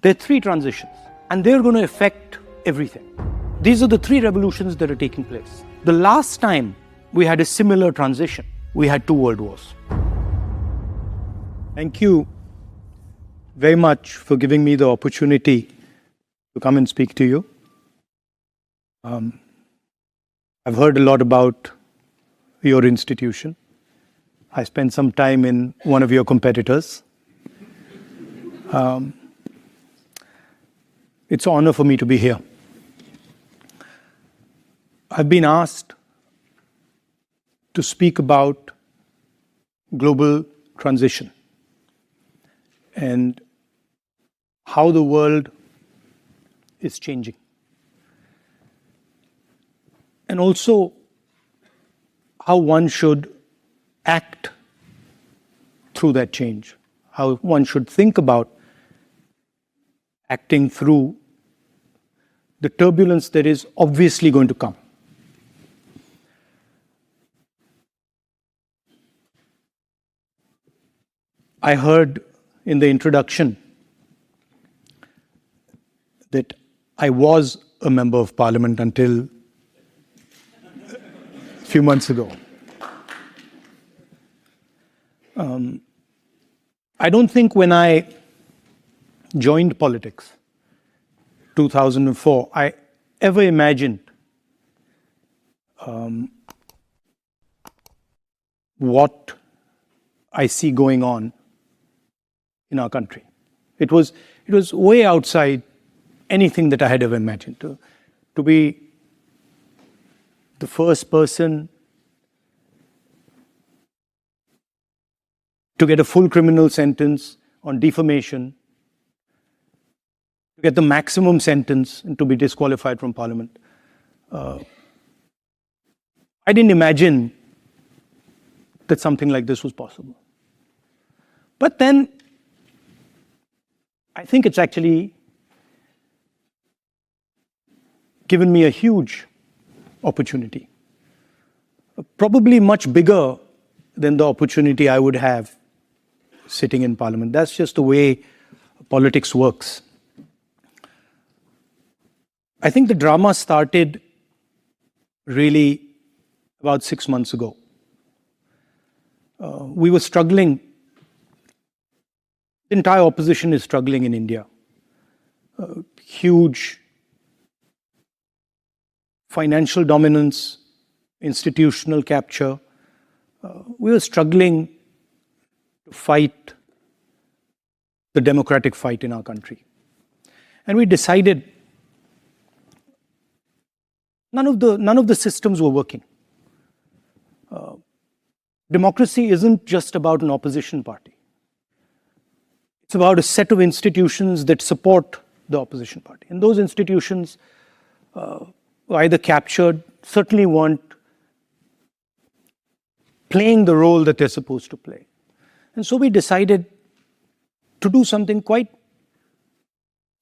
There are three transitions, and they're going to affect everything. These are the three revolutions that are taking place. The last time we had a similar transition, we had 2 world wars. Thank you very much for giving me the opportunity to come and speak to you. I've heard a lot about your institution. I spent some time in one of your competitors. It's an honor for me to be here. I've been asked to speak about global transition and how the world is changing. And also how one should act through that change, how one should think about acting through the turbulence that is obviously going to come. I heard in the introduction that I was a member of parliament until a few months ago. I don't think when I joined politics, 2004, I ever imagined what I see going on in our country. It was way outside anything that I had ever imagined. To be the first person to get a full criminal sentence on defamation, to get the maximum sentence and to be disqualified from parliament. I didn't imagine that something like this was possible. But then, I think it's actually given me a huge opportunity, probably much bigger than the opportunity I would have sitting in parliament. That's just the way politics works. I think the drama started really about 6 months ago. We were struggling. The entire opposition is struggling in India. Huge financial dominance, institutional capture. We were struggling to fight the democratic fight in our country. And we decided none of the systems were working. Democracy isn't just about an opposition party. It's about a set of institutions that support the opposition party. And those institutions were either captured, certainly weren't playing the role that they're supposed to play. And so we decided to do something quite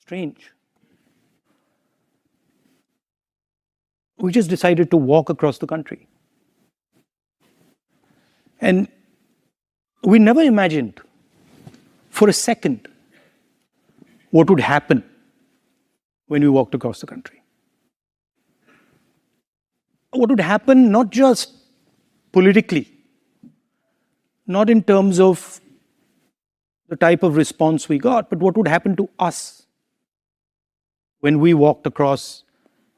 strange. We just decided to walk across the country. And we never imagined for a second what would happen when we walked across the country. What would happen not just politically, not in terms of the type of response we got, but what would happen to us when we walked across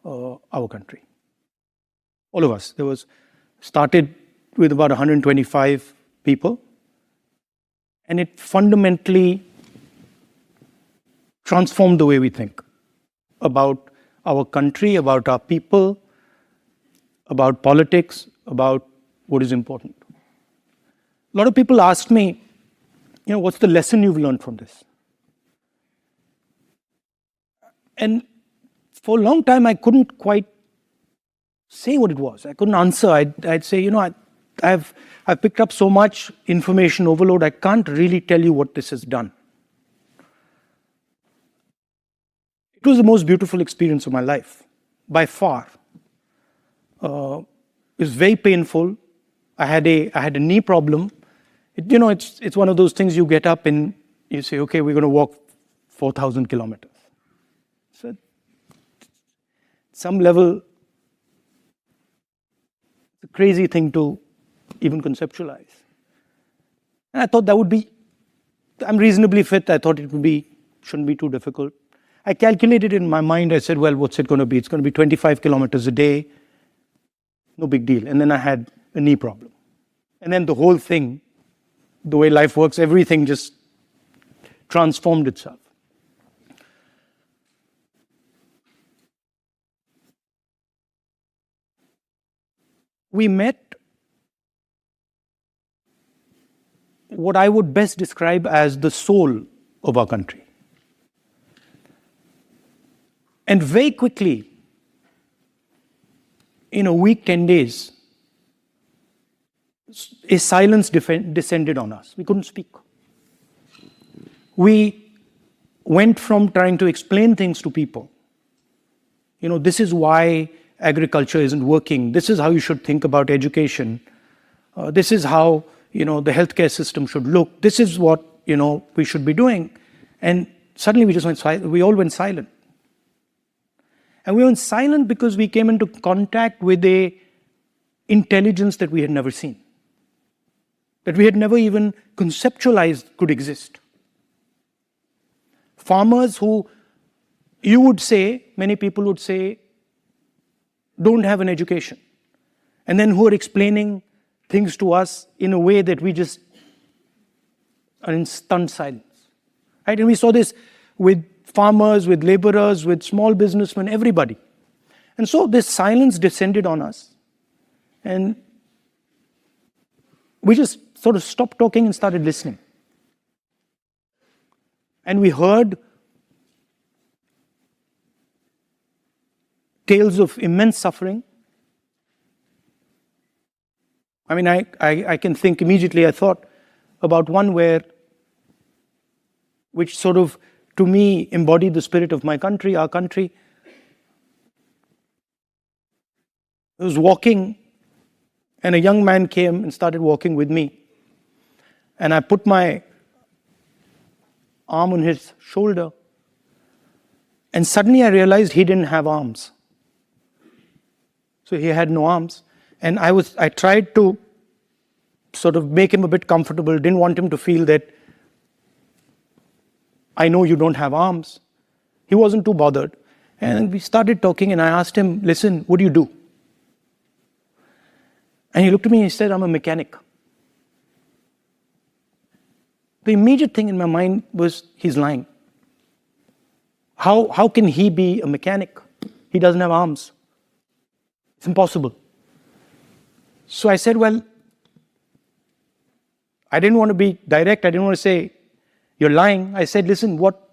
our country. All of us. Started with about 125 people, and it fundamentally transformed the way we think about our country, about our people, about politics, about what is important. A lot of people ask me, what's the lesson you've learned from this? And for a long time, I couldn't quite say what it was. I couldn't answer. I'd say, I've picked up so much information overload, I can't really tell you what this has done. It was the most beautiful experience of my life, by far. It was very painful. I had a knee problem. It's one of those things you get up and you say, okay, we're going to walk 4,000 kilometers. So, at some level, it's a crazy thing to even conceptualize. And I thought that would be, I'm reasonably fit. I thought shouldn't be too difficult. I calculated in my mind. I said, well, what's it going to be? It's going to be 25 kilometers a day. No big deal. And then I had a knee problem. And then the whole thing, the way life works, everything just transformed itself. We met what I would best describe as the soul of our country. And very quickly, in a week, 10 days, a silence descended on us. We couldn't speak. We went from trying to explain things to people. This is why agriculture isn't working. This is how you should think about education. This is how, the healthcare system should look. This is what, we should be doing. And suddenly we just went silent. We all went silent. And we went silent because we came into contact with an intelligence that we had never seen, that we had never even conceptualized could exist. Farmers who many people would say, don't have an education, and then who are explaining things to us in a way that we just are in stunned silence. Right? And we saw this with farmers, with laborers, with small businessmen, everybody. And so this silence descended on us. And we just sort of stopped talking and started listening. And we heard tales of immense suffering. I mean, I can think immediately, I thought about one which sort of, to me, embodied the spirit of my country, our country. I was walking, and a young man came and started walking with me. And I put my arm on his shoulder, and suddenly I realized he didn't have arms. So he had no arms. And I tried to sort of make him a bit comfortable, didn't want him to feel that I know you don't have arms. He wasn't too bothered. And we started talking, and I asked him, listen, what do you do? And he looked at me and he said, I'm a mechanic. The immediate thing in my mind was, he's lying. How can he be a mechanic? He doesn't have arms. It's impossible. So I said, well, I didn't want to be direct. I didn't want to say, you're lying. I said, listen, what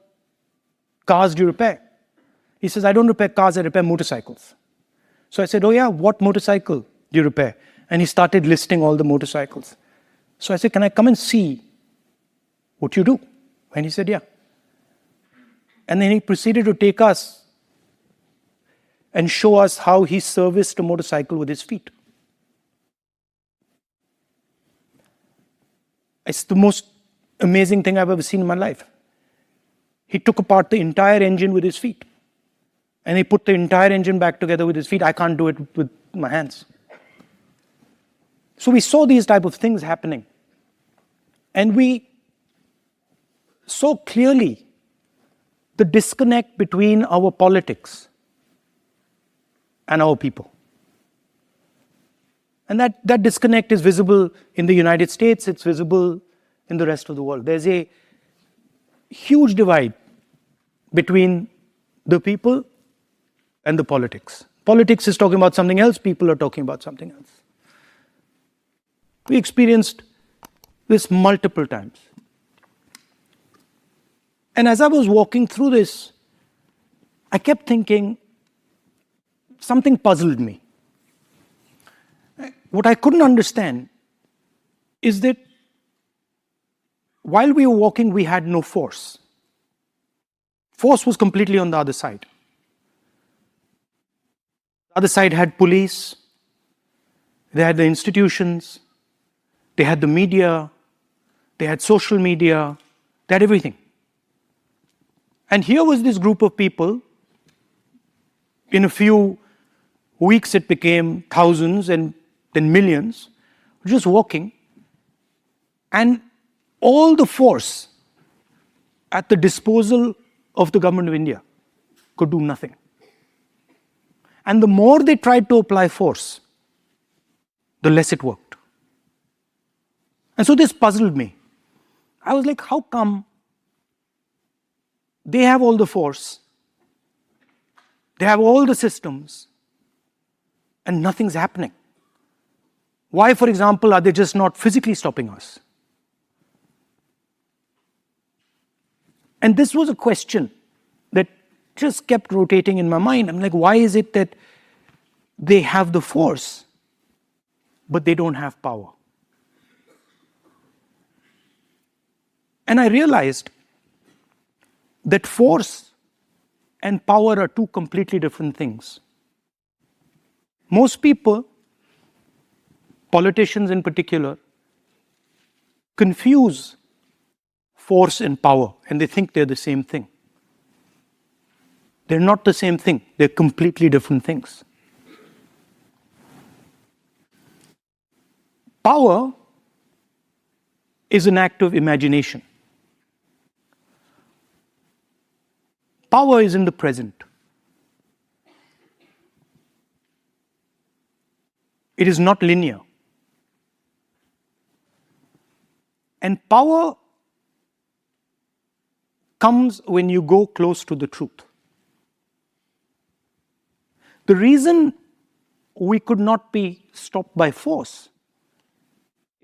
cars do you repair? He says, I don't repair cars, I repair motorcycles. So I said, oh yeah, what motorcycle do you repair? And he started listing all the motorcycles. So I said, can I come and see what you do? And he said, yeah. And then he proceeded to take us and show us how he serviced a motorcycle with his feet. It's the most amazing thing I've ever seen in my life. He took apart the entire engine with his feet. And he put the entire engine back together with his feet. I can't do it with my hands. So we saw these type of things happening. And we saw clearly the disconnect between our politics and our people. And that disconnect is visible in the United States, it's visible in the rest of the world. There's a huge divide between the people and the politics. Politics is talking about something else, people are talking about something else. We experienced this multiple times. And as I was walking through this, I kept thinking, something puzzled me. What I couldn't understand is that while we were walking, we had no force. Force was completely on the other side. The other side had police, they had the institutions, they had the media, they had social media, they had everything. And here was this group of people. In a few weeks, it became thousands and then millions, just walking. And all the force at the disposal of the government of India could do nothing. And the more they tried to apply force, the less it worked. And so this puzzled me. I was like, how come they have all the force, they have all the systems, and nothing's happening? Why, for example, are they just not physically stopping us? And this was a question that just kept rotating in my mind. I'm like, why is it that they have the force, but they don't have power? And I realized that force and power are two completely different things. Most people, politicians in particular, confuse force and power, and they think they're the same thing. They're not the same thing. They're completely different things. Power is an act of imagination. Power is in the present. It is not linear. And power comes when you go close to the truth. The reason we could not be stopped by force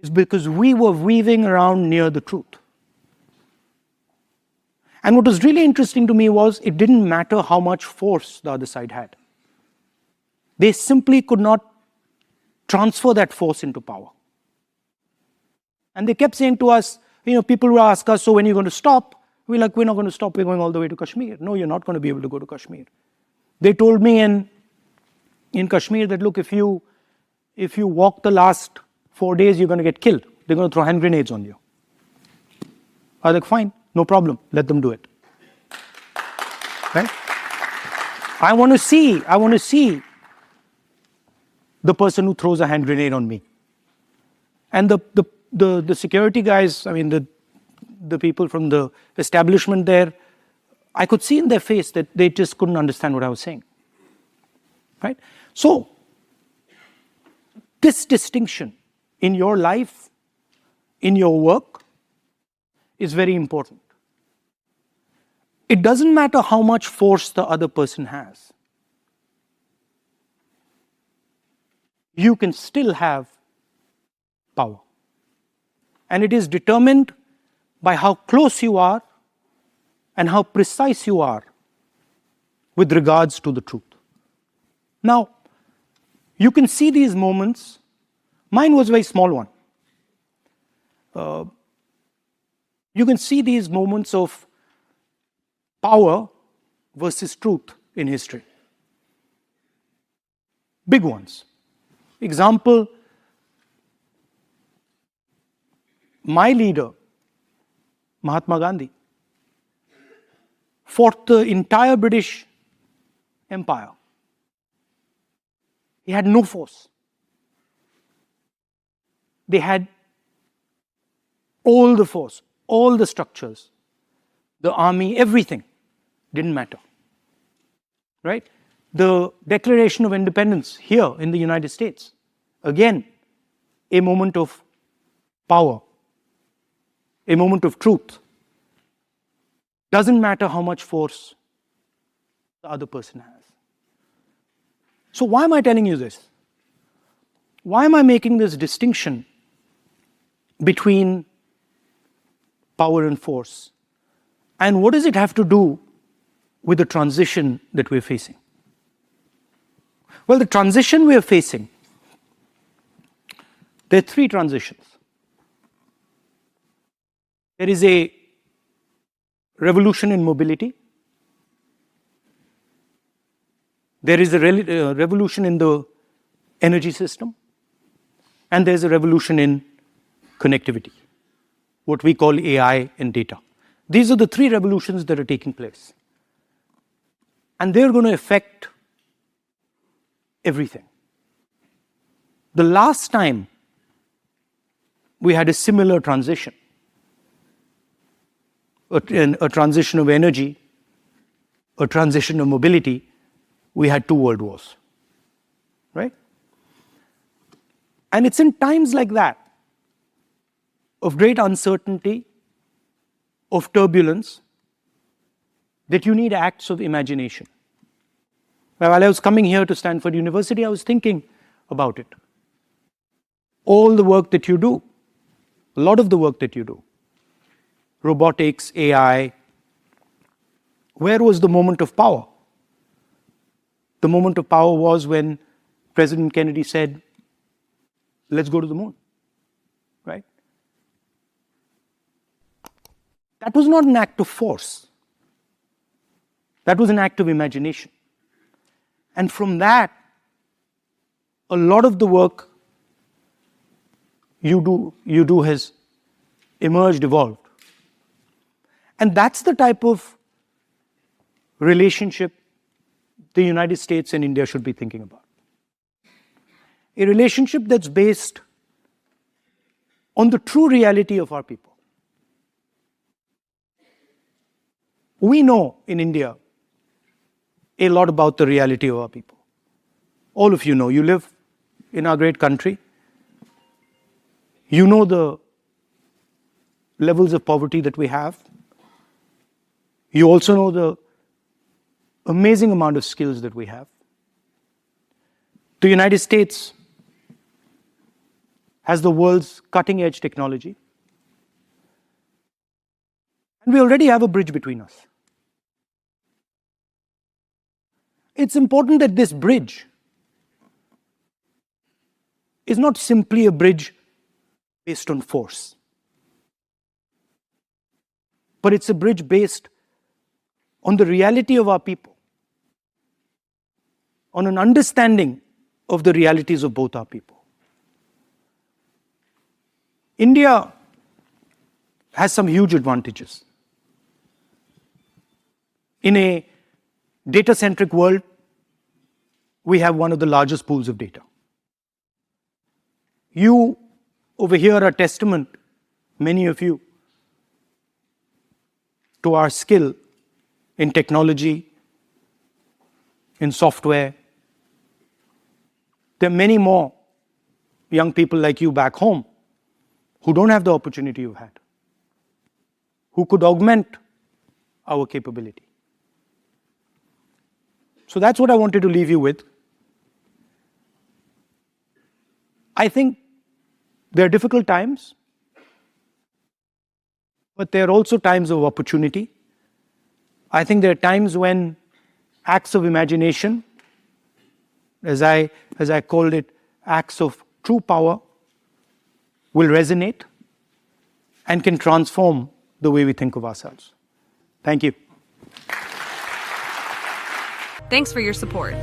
is because we were weaving around near the truth. And what was really interesting to me was it didn't matter how much force the other side had. They simply could not transfer that force into power. And they kept saying to us, people will ask us, so when are you going to stop? We're like, we're not going to stop, we're going all the way to Kashmir. No, you're not going to be able to go to Kashmir. They told me in Kashmir that, look, if you walk the last 4 days, you're going to get killed. They're going to throw hand grenades on you. I was like, fine, no problem, let them do it. Right? I want to see the person who throws a hand grenade on me. And the security guys, the people from the establishment there, I could see in their face that they just couldn't understand what I was saying. Right? So, this distinction in your life, in your work, is very important. It doesn't matter how much force the other person has. You can still have power. And it is determined by how close you are and how precise you are with regards to the truth. Now, you can see these moments. Mine was a very small one. You can see these moments of power versus truth in history. Big ones. Example, my leader, Mahatma Gandhi, fought the entire British Empire. He had no force. They had all the force, all the structures, the army, everything. Didn't matter. Right? The Declaration of Independence here in the United States, again, a moment of power, a moment of truth. Doesn't matter how much force the other person has. So why am I telling you this? Why am I making this distinction between power and force? And what does it have to do with the transition that we're facing? Well, the transition we're facing, there are three transitions. There is a revolution in mobility. There is a revolution in the energy system. And there's a revolution in connectivity, what we call AI and data. These are the three revolutions that are taking place. And they're going to affect everything. The last time we had a similar transition, a transition of energy, a transition of mobility, we had 2 world wars, right? And it's in times like that, of great uncertainty, of turbulence, that you need acts of imagination. While I was coming here to Stanford University, I was thinking about it. All the work that you do, a lot of the work that you do, robotics, AI, where was the moment of power? The moment of power was when President Kennedy said, let's go to the moon, right? That was not an act of force. That was an act of imagination. And from that, a lot of the work you do has emerged, evolved. And that's the type of relationship the United States and India should be thinking about. A relationship that's based on the true reality of our people. We know in India a lot about the reality of our people. All of you know. You live in our great country. You know the levels of poverty that we have. You also know the amazing amount of skills that we have. The United States has the world's cutting-edge technology. And we already have a bridge between us. It's important that this bridge is not simply a bridge based on force, but it's a bridge based on the reality of our people, on an understanding of the realities of both our people. India has some huge advantages. In a data-centric world, we have one of the largest pools of data. You over here are testament, many of you, to our skill in technology, in software. There are many more young people like you back home who don't have the opportunity you've had, who could augment our capability. So that's what I wanted to leave you with. I think there are difficult times, but there are also times of opportunity. I think there are times when acts of imagination, as I called it, acts of true power, will resonate and can transform the way we think of ourselves. Thank you. Thanks for your support.